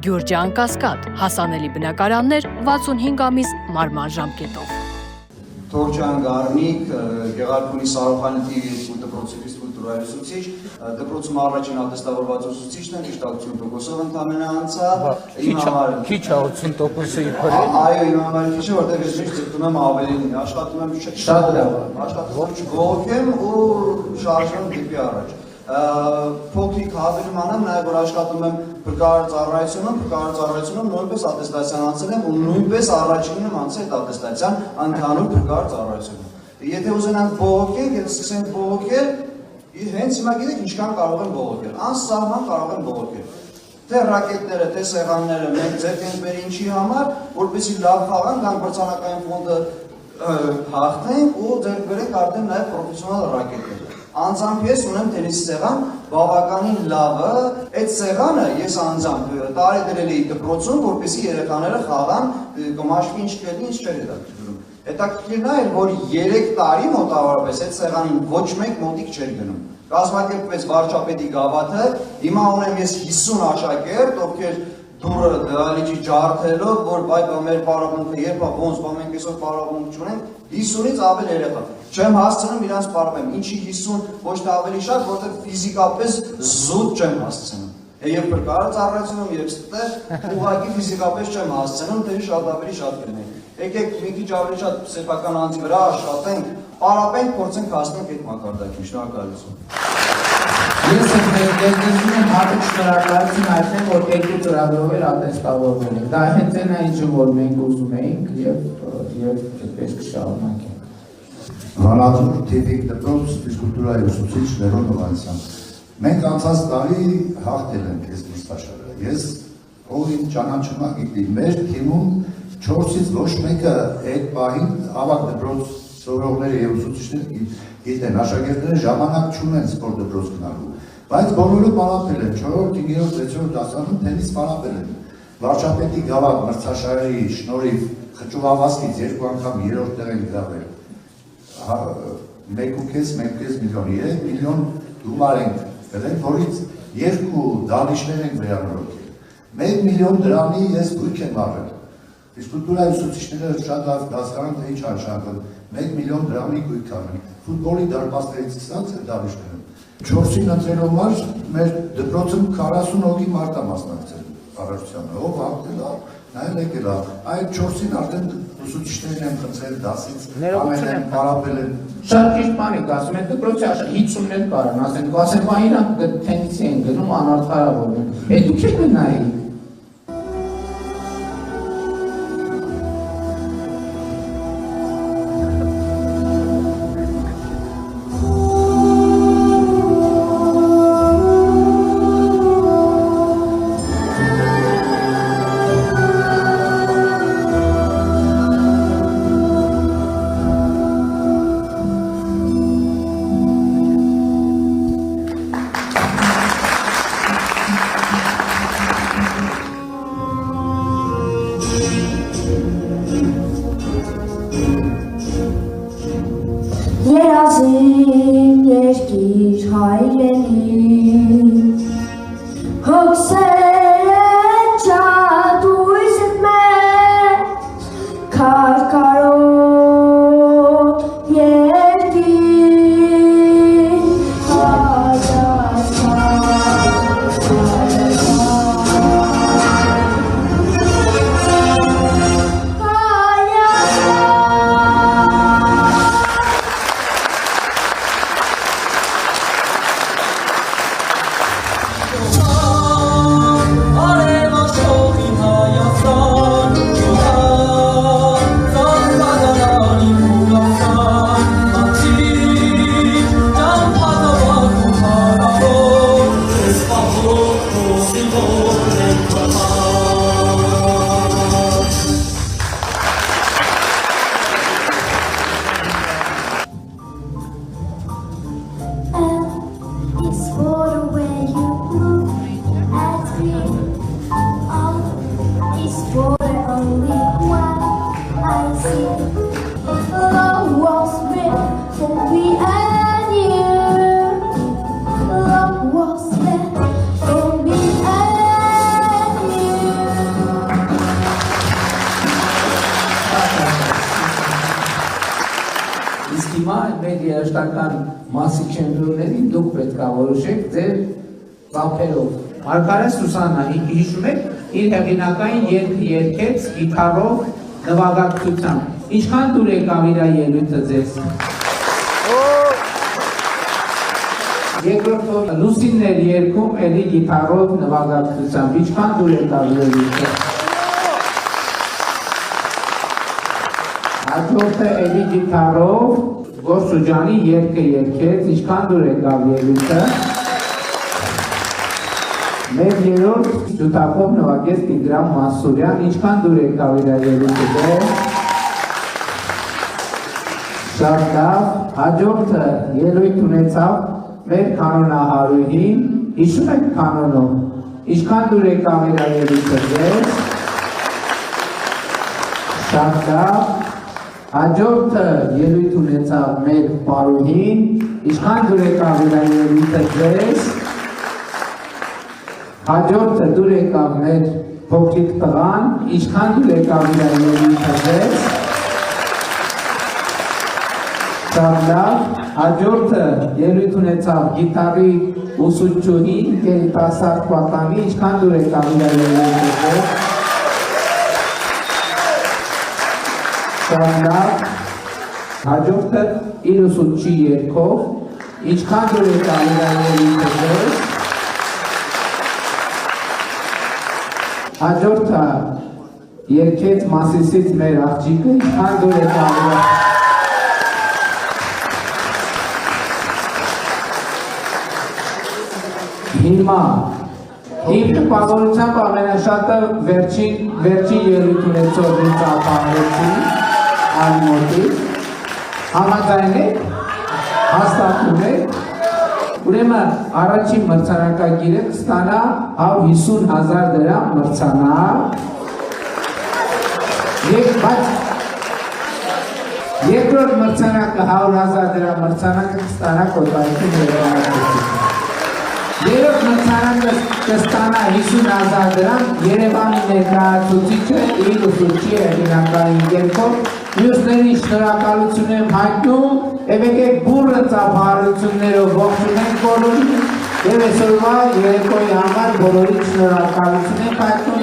Գյուրջան Կասկադ, հասանելի բնակարաններ 65 ամիս մարման ժամկետով։ Թորջան Գառնիկ, Գեղարքունի Սարոխանի TV2 դպրոցի կուլտուրայի ուսուցիչ, դպրոցում առաջին ատեստավորված ուսուցիչն է, ճիշտ 80%-ով ընդամենը անցավ։ Քիչ է 80%-ը իբր։ Այո, իմ համար քիչ է, որտեղ ես միշտ ձգտում եմ ավելին, աշխատում եմ շատ լավ, աշխատում ողջեմ ու շարժվում դեպի առաջ։ Փոքրիկ հավելում անեմ, նաև որ աշխատում եմ փրկարար ծառայությունում նույնպես ատեստացիան անցել եմ ու նույնպես առաջինն եմ անցել այդ ատեստացիան ընդհանուր փրկարար ծառայությունում։ Եթե ուզենանք բողոքել, եթե սկսենք բողոքել, հենց հիմա գիտեք ինչքան կարող են բողոքել, անսահման կարող են բողոքել։ Թե ռակետները, թե սեղանները մենք ձեռք ենք բերի ինչի համար, որպեսզի լավ խաղանք, գանք մրցանակային ֆոնդը հաղթենք ու ձեռք բերենք արդեն նաև պրոֆեսիոնալ ռակետներ։ Անձամբ ես ունեմ տենիսի սեղան, բավականին լավը, այդ սեղանը ես անձամբ տարի դրել էի դպրոցում, որպեսզի երեխաները խաղան, կմաշվի ինչ կերնի, ինչ չէր հետաքրքրում։ Հետաքրքիրն է, որ 3 տարի մոտավորապես այդ սեղանին ոչ մեկ մոտիկ չէր գնում։ Կազմակերպվեց վարչապետի գավաթը, հիմա ունեմ ես 50 աշակերտ, ովքեր դուրը դալիճի ջարդելով, որ բայ մեր պարապմունքը երբ ոնց մենք այսօր պարապմունք չունենք, 50-ից ավել երեխա։ Չեմ հասցնում իրանց պարապեմ, ինչի 50 ոչ թե ավելի շատ, որտեղ ֆիզիկապես զուտ չեմ հասցնում։ Եվ փրկարար ծառայությունում, եւ ստեղ ուղղակի ֆիզիկապես չեմ հասցնում, թե շատ ավելի շատ կլինի։ Եկեք մի քիչ ավելի շատ սեփական անձի վրա աշխատենք, պարապենք, փորձենք հասնենք այդ մակարդակին։ Շնորհակալություն։ Ես դերձում եմ հատուկ շնորհակալություն հայտնեմ, որ երկու ծրագրով էր ատեստավորվել եք։ Դա հենց այն է, ինչը որ մենք ուզում էինք եւ այդպես կշարունակենք։ Վանաձոր TV դպրոց ֆիզկուլտուրայի ուսուցիչ Լևոն Հովհաննիսյան։ Մենք անցած տարի հաղթել ենք այս մրցաշարը։ Ես ով իմ ճանաչում գիտի, մեր թիմում 4-ից ոչ մեկը այդ պահին ավագ դպրոց սովորողները եւ ուսուցիչները գիտեն, աշակերտները ժամանակ չունեն սպորտ դպրոց գնալու, բայց բոլորը պարապել են 4-րդ, 5-րդ, 6-րդ դասարանում տենիս պարապել են։ Վարչապետի գավաթ մրցաշարի շնորհիվ խճուղավազքից 2 անգամ 3-րդ տեղ են գրավել։ 1.5 միլիոն, 3 միլիոն դոլար ենք գրել, որից 2 դահլիճներ ենք վերանորոգել։ 1 միլիոն դրամի ես գույք եմ առել։ Ֆիզկուլտուրայի ուսուցիչները շատ լավ հասկանում թե ինչ արժանացել 1 միլիոն դրամի գույք առնել։ Ֆուտբոլի դարպասներից սկսած դահլիճներում 4-ին ընտրելով համար մեր դպրոցում 40 հոգի մարդ է մասնակցել առողջությանը, ով հաղթել է, նայել եկել է, այդ 4-ին արդեն ուսուցիչներն են խնդրել դասից, ամեն են պարապել են։ Շատ ճիշտ բան եք ասում, այդ դպրոցի 50-ներ կարան, ասեն, բա իրանք թենիսի են գնում, անարդարավոր են, դուք եք նայեք։ Երազին երկիր հայրենի, հոգսեր են ճատույսդ մեծ, քարքարոտ երկիր, մեր երաժշտական մասի չեմպիոններին դուք պետք է որոշեք ձեր ծափերով։ Մարգարե Սուսաննա, հիշում եք, իր հեղինակային երգը երգեց գիտարով նվագակցությամբ։ Ինչքան դուր եկավ իր ելույթը ձեզ։ Երկրորդ Լուսինն էր երգում էլի գիտարով նվագակցությամբ։ Ինչքան դուր եկավ ելույթը։ Հաջորդը էլի գիտարով Գորսուջանի երգը երգեց, ինչքան դուր եկավ ելույթը։ Մեր երրորդ ջութակով նվագեց Տիգրան Մասուրյան, ինչքան դուր եկավ իր ելույթը։ Շատ լավ, հաջորդը ելույթ ունեցավ մեր կանոնահարույհին, հիշում եք կանոնով, ինչքան դուր եկավ իր ելույթը։ Շատ լավ, հաջորդը ելույթ ունեցավ մեր պարուհին, ինչքան դուր եկավ իր ելույթը։ Հաջորդը դուր եկավ մեր փոքրիկ տղան, ինչքան դուր եկավ իր ելույթը։ Շատ լավ, հաջորդը ելույթ ունեցավ գիտարի ուսուցչուհին, երիտասարդ պատանի, ինչքան դուր եկավ իր ելույթը։ Շատ լավ, հաջորդը իր ուսուցչի երգով, ինչքան դուր եկավ իր ելույթը։ Հաջորդը երգեց Մասիսից մեր աղջիկը, ինչքան դուր եկավ իր։ Հիմա իմ տպավորությամբ ամենաշատը վերջին ելույթ ունեցող ծափահարեցին Արմոտի, համաձայն եք, հաստատում եք, ուրեմն առաջին մրցանակագիրը կստանա 150,000 դրամ մրցանակ, բայց երկրորդ մրցանակը 100,000 դրամ մրցանակը կստանա Կոթարիքին Երևանացիություն։ Երրորդ մրցանակը կստանա 50,000 դրամ Երևանի ներկայացուցիչը իր ուսուցչի հեղինակային երգով։ Մյուսներին շնորհակալություն եմ հայտնում, եւ եկեք բուրը ծափահարություններով ողջունենք բոլորին եւ այսօրվա երեկոյի համար բոլորին շնորհակալություն եմ հայտնում։